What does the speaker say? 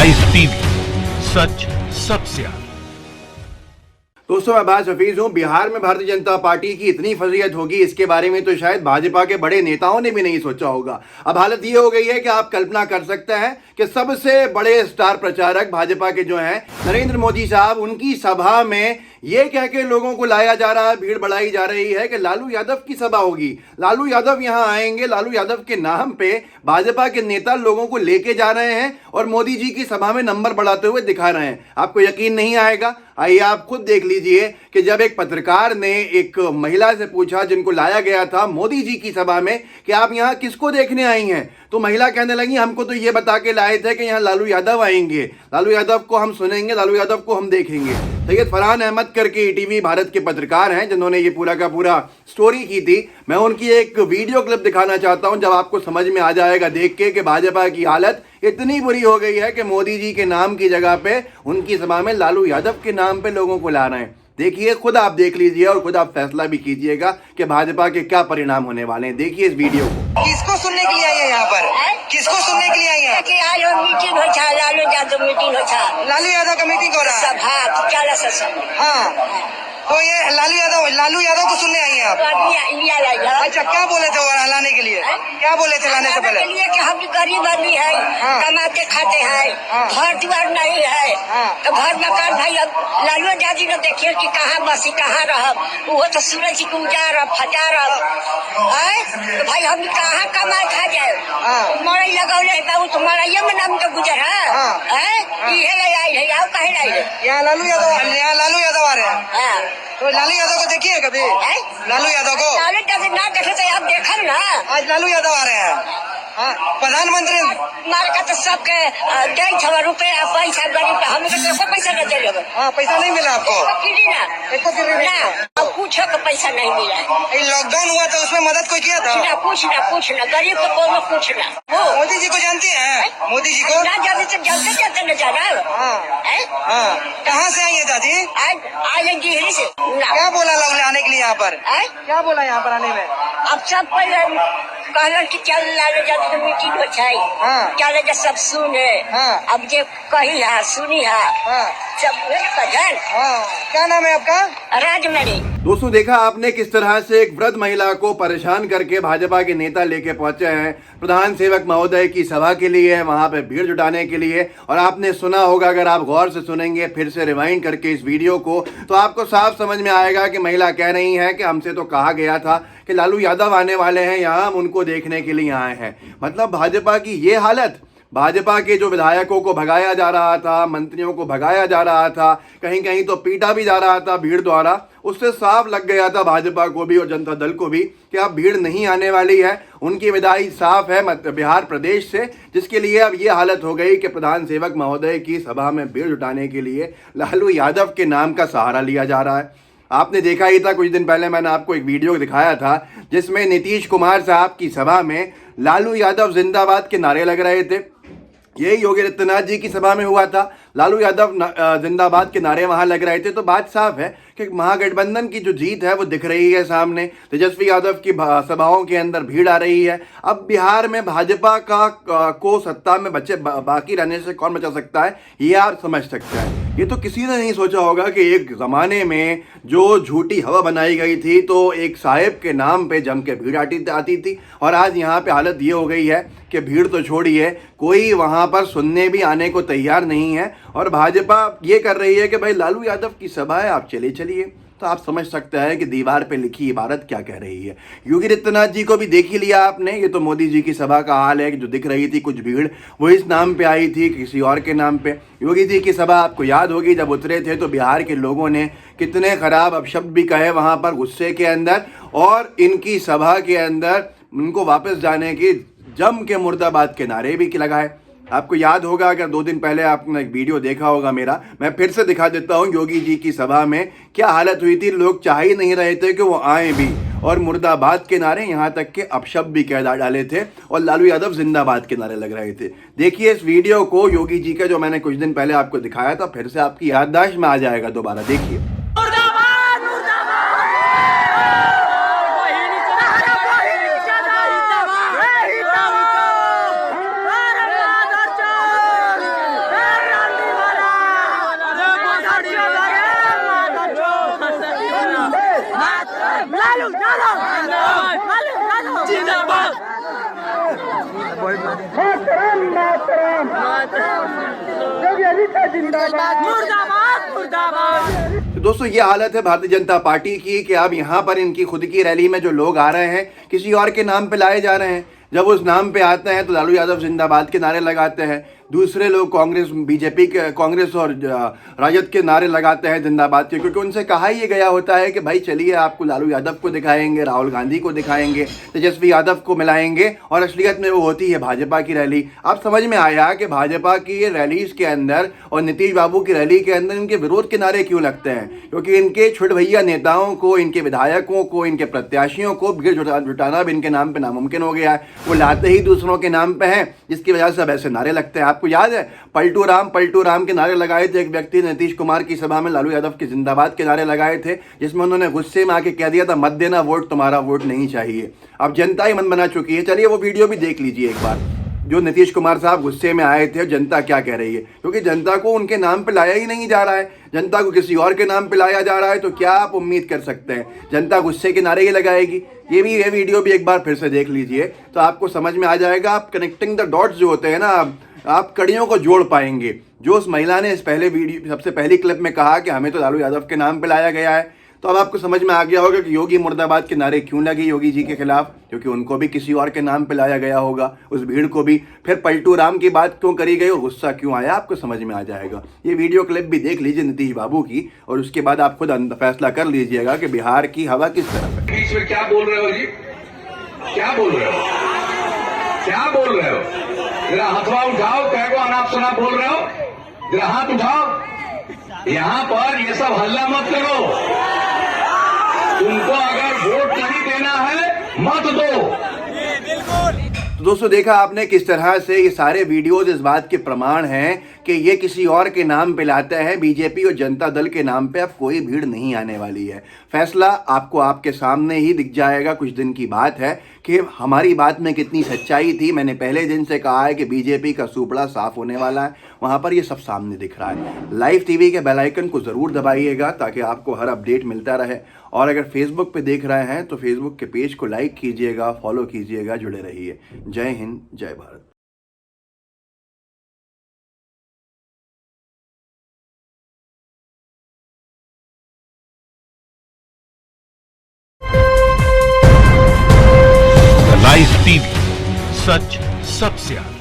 Live TV, सच सबसे आगे। दोस्तों, मैं अब्बास हफीज हूं। बिहार में भारतीय जनता पार्टी की इतनी फजीहत होगी, इसके बारे में तो शायद भाजपा के बड़े नेताओं ने भी नहीं सोचा होगा। अब हालत ये हो गई है कि आप कल्पना कर सकते हैं कि सबसे बड़े स्टार प्रचारक भाजपा के जो हैं नरेंद्र मोदी साहब, उनकी सभा में ये कह के लोगों को लाया जा रहा है, भीड़ बढ़ाई जा रही है कि लालू यादव की सभा होगी, लालू यादव यहां आएंगे, लालू यादव के नाम पे भाजपा के नेता लोगों को लेके जा रहे हैं और मोदी जी की सभा में नंबर बढ़ाते हुए दिखा रहे हैं। आपको यकीन नहीं आएगा? आइए आप खुद देख लीजिए कि जब एक पत्रकार ने एक महिला से पूछा जिनको लाया गया था मोदी जी की सभा में कि आप यहाँ किसको देखने आई हैं, तो महिला कहने लगी हमको तो ये बता के लाए थे कि यहाँ लालू यादव आएंगे, लालू यादव को हम सुनेंगे, लालू यादव को हम देखेंगे। सैयद फरहान अहमद करके ईटीवी भारत के पत्रकार हैं जिन्होंने ये पूरा का पूरा स्टोरी की थी। मैं उनकी एक वीडियो क्लिप दिखाना चाहता हूं, जब आपको समझ में आ जाएगा देख के कि भाजपा की हालत इतनी बुरी हो गई है कि मोदी जी के नाम की जगह पे उनकी सभा में लालू यादव के नाम पे लोगों को ला रहे हैं। देखिए, खुद आप देख लीजिए और खुद आप फैसला भी कीजिएगा कि भाजपा के क्या परिणाम होने वाले हैं। देखिए इस वीडियो को। किसको सुनने के लिए आई है यहाँ पर? किसको सुनने के लिए आई है? मीटिंग हो था, लालू यादव मीटिंग हो था। लालू यादव का मीटिंग हो रहा है। हाँ, तो ये लालू यादव को सुनने आई है आप? अच्छा, क्या बोले थे वो लाने के लिए? क्या बोले थे लाने से पहले? कि हम गरीब आदमी है, कमाते खाते हैं, घर द्वार नहीं है, तो घर मकान भाई अब लालू यादव ने देखिए कि कहाँ बसी कहाँ रह, वो तो सूरज को उजार फजार तो भाई हम कहाँ कमाए खा जाए, मरई लगौले बाबू तो मरैया में नाम तो गुजर है, ये ले आई है आओ कहे लाई है यहाँ लालू यादव आ रहे हैं। तो लालू यादव को देखिए कभी? लालू यादव को ना देखे तो आप देखम ना। आज लालू यादव आ रहे हैं। हाँ, प्रधानमंत्री मार का तो सबके रुपया पैसा गरीब हमें तो पैसा न दे। हाँ, पैसा नहीं मिला आपको? एको अब कुछ का पैसा नहीं मिला। लॉकडाउन हुआ था उसमें मदद कोई किया था? पूछना गरीब को कोनो पूछना। मोदी जी को जानती हैं? मोदी जी को ना जानते न जाना। कहाँ से आई है दादी? आज डिहरी से। क्या बोला लोग आने के लिए यहाँ पर? क्या बोला यहाँ पर आने में? अब सब पहले कहलन कि चल लालू यादव मीटिंग हो जाए, चल जा सब सुने। अब जे कही है सुनी है सब कजन। क्या नाम है आपका? राजमणि। दोस्तों, देखा आपने किस तरह से एक वृद्ध महिला को परेशान करके भाजपा के नेता लेके पहुंचे हैं प्रधान सेवक महोदय की सभा के लिए, वहां पे भीड़ जुटाने के लिए। और आपने सुना होगा, अगर आप गौर से सुनेंगे फिर से रिवाइंड करके इस वीडियो को, तो आपको साफ समझ में आएगा कि महिला कह रही है कि हमसे तो कहा गया था कि लालू यादव आने वाले हैं यहाँ, हम उनको देखने के लिए आए हैं। मतलब भाजपा की ये हालत। भाजपा के जो विधायकों को भगाया जा रहा था, मंत्रियों को भगाया जा रहा था, कहीं कहीं तो पीटा भी जा रहा था भीड़ द्वारा, उससे साफ लग गया था भाजपा को भी और जनता दल को भी कि अब भीड़ नहीं आने वाली है। उनकी विदाई साफ है बिहार प्रदेश से, जिसके लिए अब ये हालत हो गई कि प्रधान सेवक महोदय की सभा में भीड़ जुटाने के लिए लालू यादव के नाम का सहारा लिया जा रहा है। आपने देखा ही था, कुछ दिन पहले मैंने आपको एक वीडियो दिखाया था जिसमें नीतीश कुमार साहब की सभा में लालू यादव जिंदाबाद के नारे लग रहे थे। यही योगी आदित्यनाथ जी की सभा में हुआ था, लालू यादव जिंदाबाद के नारे वहां लग रहे थे। तो बात साफ है कि महागठबंधन की जो जीत है वो दिख रही है सामने। तेजस्वी यादव की सभाओं के अंदर भीड़ आ रही है। अब बिहार में भाजपा को सत्ता में बाकी रहने से कौन बचा सकता है, ये आप समझ सकते हैं। ये तो किसी ने नहीं सोचा होगा कि एक ज़माने में जो झूठी हवा बनाई गई थी तो एक साहिब के नाम पे जम के भीड़ आती थी, और आज यहाँ पे हालत ये हो गई है कि भीड़ तो छोड़िए, कोई वहाँ पर सुनने भी आने को तैयार नहीं है। और भाजपा ये कर रही है कि भाई लालू यादव की सभा है, आप चलिए। तो आप समझ सकते हैं कि दीवार पे लिखी इबारत क्या कह रही है। योगी आदित्यनाथ जी को भी देख ही लिया आपने, ये तो मोदी जी की सभा का हाल है कि जो दिख रही थी कुछ भीड़ वो इस नाम पे आई थी, किसी और के नाम पे। योगी जी की सभा आपको याद होगी, जब उतरे थे तो बिहार के लोगों ने कितने खराब अपशब्द भी कहे वहाँ पर गुस्से के अंदर, और इनकी सभा के अंदर उनको वापस जाने की जम के मुर्दाबाद के नारे भी लगाए। आपको याद होगा, अगर 2 दिन पहले आपने एक वीडियो देखा होगा मेरा, मैं फिर से दिखा देता हूं योगी जी की सभा में क्या हालत हुई थी। लोग चाह ही नहीं रहे थे कि वो आए भी, और मुर्दाबाद के नारे, यहाँ तक के अपशब्द भी कह डाले थे, और लालू यादव जिंदाबाद के नारे लग रहे थे। देखिए इस वीडियो को, योगी जी का जो मैंने कुछ दिन पहले आपको दिखाया था, फिर से आपकी याददाश्त में आ जाएगा दोबारा, देखिए। तो दोस्तों ये हालत है भारतीय जनता पार्टी की कि अब यहाँ पर इनकी खुद की रैली में जो लोग आ रहे हैं किसी और के नाम पे लाए जा रहे हैं। जब उस नाम पे आते हैं तो लालू यादव जिंदाबाद के नारे लगाते हैं, दूसरे लोग कांग्रेस बीजेपी के कांग्रेस और राजद के नारे लगाते हैं जिंदाबाद के, क्योंकि उनसे कहा ये गया होता है कि भाई चलिए आपको लालू यादव को दिखाएंगे, राहुल गांधी को दिखाएंगे, तेजस्वी यादव को मिलाएंगे, और असलियत में वो होती है भाजपा की रैली। अब समझ में आया कि भाजपा की रैलीज के अंदर और नीतीश बाबू की रैली के अंदर इनके विरोध के नारे क्यों लगते हैं, क्योंकि इनके छोटे भैया नेताओं को, इनके विधायकों को, इनके प्रत्याशियों को भीड़ जुटाना अब इनके नाम पर नामुमकिन हो गया है। वो लाते ही दूसरों के नाम पे हैं, जिसकी वजह से अब ऐसे नारे लगते हैं। आपको याद है पलटू राम के नारे लगाए थे एक व्यक्ति ने नीतीश कुमार की सभा में, लालू यादव के जिंदाबाद के नारे लगाए थे, जिसमें उन्होंने गुस्से में आके कह दिया था मत देना वोट, तुम्हारा वोट नहीं चाहिए। अब जनता ही मन बना चुकी है। चलिए वो वीडियो भी देख लीजिए एक बार, जो नीतीश कुमार साहब गुस्से में आए थे, जनता क्या कह रही है, क्योंकि जनता को उनके नाम पे लाया ही नहीं जा रहा है, जनता को किसी और के नाम पे लाया जा रहा है। तो क्या आप उम्मीद कर सकते हैं, जनता गुस्से के नारे ही लगाएगी। ये वीडियो भी एक बार फिर से देख लीजिए तो आपको समझ में आ जाएगा। आप कनेक्टिंग द डॉट्स जो होते हैं ना, आप कड़ियों को जोड़ पाएंगे। जो उस महिला ने इस पहले वीडियो सबसे पहली क्लिप में कहा कि हमें तो लालू यादव के नाम पे लाया गया है, तो अब आपको समझ में आ गया होगा कि योगी मुर्दाबाद के नारे क्यों लगे योगी जी के खिलाफ, क्योंकि उनको भी किसी और के नाम पे लाया गया होगा, उस भीड़ को भी। फिर पलटू राम की बात क्यों करी गई और गुस्सा क्यों आया, आपको समझ में आ जाएगा। ये वीडियो क्लिप भी देख लीजिए नीतीश बाबू की, और उसके बाद आप खुद फैसला कर लीजिएगा कि बिहार की हवा किस तरफ है। बीच में क्या बोल रहे हो जी, क्या बोल रहे हो, क्या बोल रहे हो? जरा हथवा उठाओ, कह को अनाप शनाप बोल रहे हो, जरा हाथ उठाओ। यहां पर ये सब हल्ला मत करो। तुमको अगर वोट नहीं देना है मत दो। तो दोस्तों देखा आपने किस तरह से ये सारे वीडियोज इस बात के प्रमाण हैं कि ये किसी और के नाम पे लाते हैं। बीजेपी और जनता दल के नाम पे अब कोई भीड़ नहीं आने वाली है। फैसला आपको आपके सामने ही दिख जाएगा। कुछ दिन की बात है कि हमारी बात में कितनी सच्चाई थी। मैंने पहले दिन से कहा है कि बीजेपी का सूपड़ा साफ होने वाला है, वहाँ पर ये सब सामने दिख रहा है। लाइव टीवी के बेल आइकन को ज़रूर दबाइएगा ताकि आपको हर अपडेट मिलता रहे। और अगर फेसबुक पे देख रहे हैं तो फेसबुक के पेज को लाइक कीजिएगा, फॉलो कीजिएगा, जुड़े रहिए। जय हिंद, जय भारत। लाइव टीवी, सच सबसे आगे।